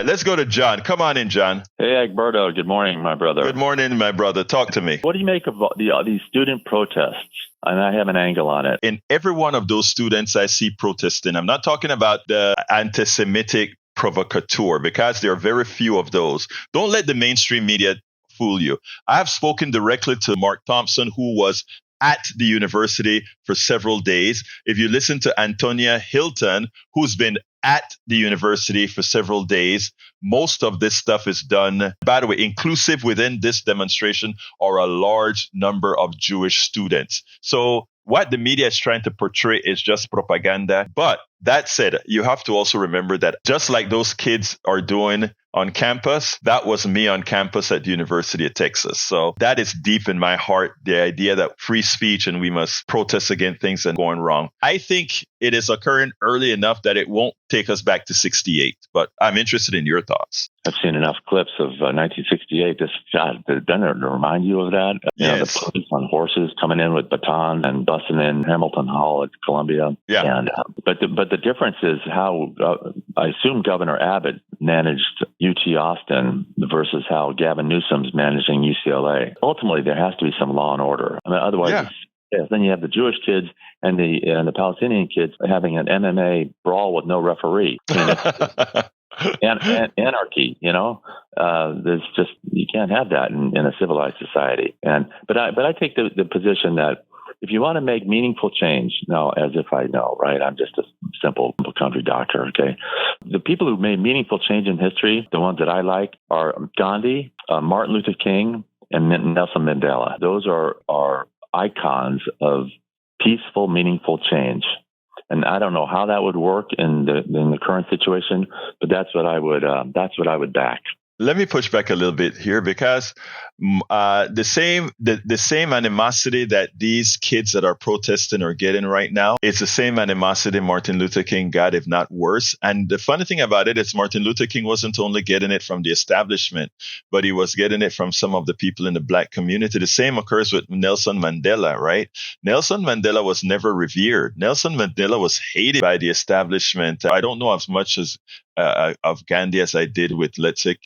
let's go to John. Come on in, John. Hey, Egberto. Good morning, my brother. Good morning, my brother. Talk to me. What do you make of these student protests? And I have an angle on it. In every one of those students I see protesting, I'm not talking about the anti-Semitic provocateur, because there are very few of those. Don't let the mainstream media fool you. I have spoken directly to Mark Thompson, who was at the university for several days. If you listen to Antonia Hilton, who's been at the university for several days, most of this stuff is done. By the way, inclusive within this demonstration are a large number of Jewish students. So what the media is trying to portray is just propaganda. But that said, you have to also remember that just like those kids are doing on campus, that was me on campus at the University of Texas. So that is deep in my heart, the idea that free speech and we must protest against things that are going wrong. I think it is occurring early enough that it won't take us back to 68. But I'm interested in your thoughts. I've seen enough clips of 1968. Doesn't it remind you of that? Yes. The police on horses coming in with batons and busting in Hamilton Hall at Columbia. Yeah. And, but the difference is how I assume Governor Abbott managed UT Austin versus how Gavin Newsom's managing UCLA. Ultimately, there has to be some law and order. I mean, otherwise, then you have the Jewish kids and the Palestinian kids having an MMA brawl with no referee. I mean, and anarchy, there's just, you can't have that in a civilized society. But I take the position that if you want to make meaningful change, now as if I know, right? I'm just a simple country doctor, okay? The people who made meaningful change in history, the ones that I like, are Gandhi, Martin Luther King, and Nelson Mandela. Those are icons of peaceful, meaningful change. And I don't know how that would work in the current situation, but that's what I would back. Let me push back a little bit here, because the same animosity that these kids that are protesting are getting right now, it's the same animosity Martin Luther King got, if not worse. And the funny thing about it is Martin Luther King wasn't only getting it from the establishment, but he was getting it from some of the people in the Black community. The same occurs with Nelson Mandela, right? Nelson Mandela was never revered. Nelson Mandela was hated by the establishment. I don't know as much as of Gandhi as I did with, let's say,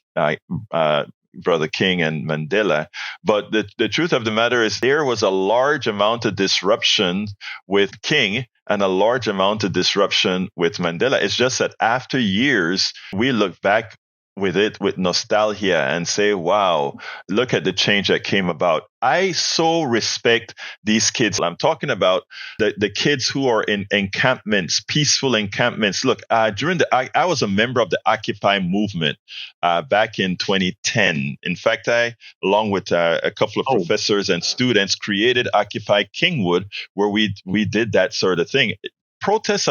Brother King and Mandela. But the truth of the matter is there was a large amount of disruption with King and a large amount of disruption with Mandela. It's just that after years, we look back with it with nostalgia and say, wow, look at the change that came about. I so respect these kids. I'm talking about the kids who are in encampments, peaceful encampments. Look, I was a member of the Occupy movement back in 2010. In fact, I, along with a couple of professors and students, created Occupy Kingwood, where we did that sort of thing. Protests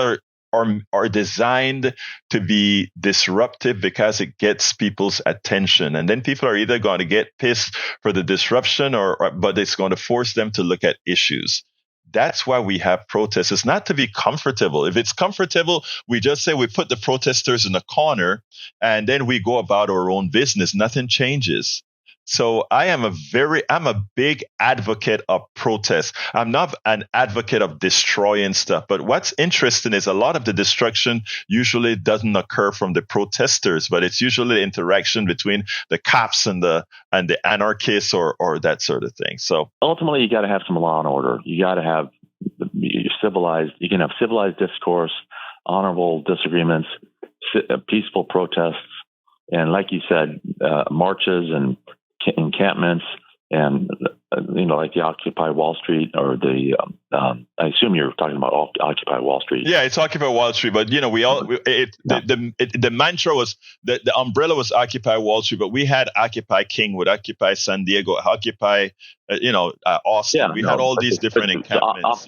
are designed to be disruptive because it gets people's attention. And then people are either going to get pissed for the disruption but it's going to force them to look at issues. That's why we have protests. It's not to be comfortable. If it's comfortable, we just say we put the protesters in a corner and then we go about our own business. Nothing changes. So I'm a big advocate of protest. I'm not an advocate of destroying stuff. But what's interesting is a lot of the destruction usually doesn't occur from the protesters, but it's usually the interaction between the cops and the anarchists or that sort of thing. So ultimately, you got to have some law and order. You got to have civilized. You can have civilized discourse, honorable disagreements, peaceful protests, and like you said, marches and encampments, and like the Occupy Wall Street or the I assume you're talking about Occupy Wall Street. Yeah, it's Occupy Wall Street, but the mantra was the umbrella was Occupy Wall Street, but we had Occupy Kingwood, Occupy San Diego, Occupy Austin. Yeah, we had all these different encampments.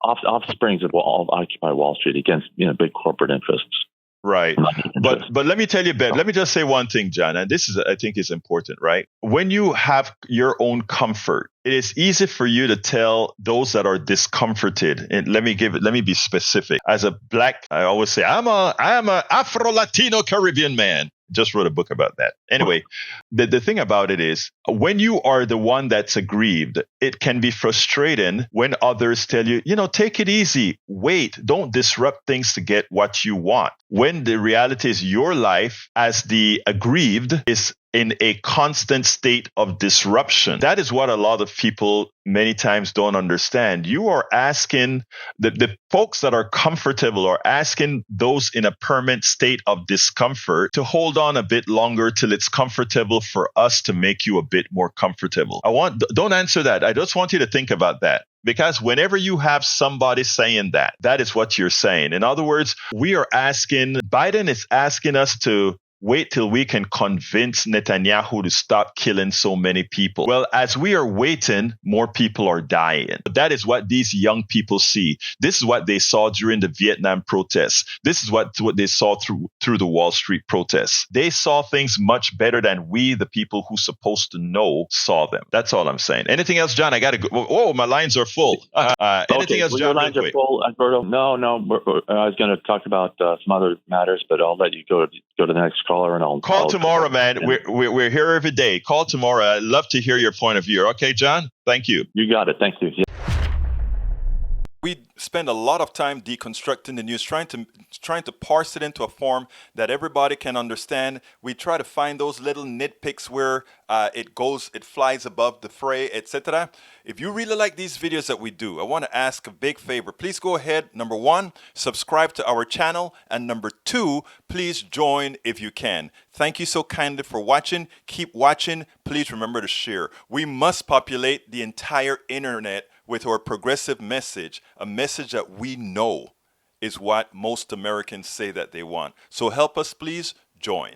Offsprings of Occupy Wall Street against big corporate interests. Right. But let me tell you, Ben, let me just say one thing, John, and this is, I think is important, right? When you have your own comfort, it is easy for you to tell those that are discomforted. And let me be specific. As a Black, I always say, I'm a Afro-Latino Caribbean man. just wrote a book about that. Anyway, the thing about it is when you are the one that's aggrieved, it can be frustrating when others tell you, take it easy. Wait, don't disrupt things to get what you want. When the reality is your life as the aggrieved is in a constant state of disruption. That is what a lot of people many times don't understand. You are asking the folks that are comfortable or asking those in a permanent state of discomfort to hold on a bit longer till it's comfortable for us to make you a bit more comfortable. Don't answer that. I just want you to think about that. Because whenever you have somebody saying that, that is what you're saying. In other words, Biden is asking us to wait till we can convince Netanyahu to stop killing so many people. Well, as we are waiting, more people are dying. That is what these young people see. This is what they saw during the Vietnam protests. This is what they saw through the Wall Street protests. They saw things much better than we, the people who supposed to know, saw them. That's all I'm saying. Anything else, John? I got to go. Oh, my lines are full. Anything else, John? Your lines are full, Egberto. No. I was going to talk about some other matters, but I'll let you go to the next caller, and I'll call tomorrow, man. We're here every day. Call tomorrow. I'd love to hear your point of view. Okay, John? Thank you. You got it. Thank you. Yeah. We spend a lot of time deconstructing the news, trying to parse it into a form that everybody can understand. We try to find those little nitpicks where it flies above the fray, etc. If you really like these videos that we do, I want to ask a big favor. Please go ahead. Number 1, subscribe to our channel. And number 2, please join if you can. Thank you so kindly for watching. Keep watching. Please remember to share. We must populate the entire internet with our progressive message, a message that we know is what most Americans say that they want. So help us, please join.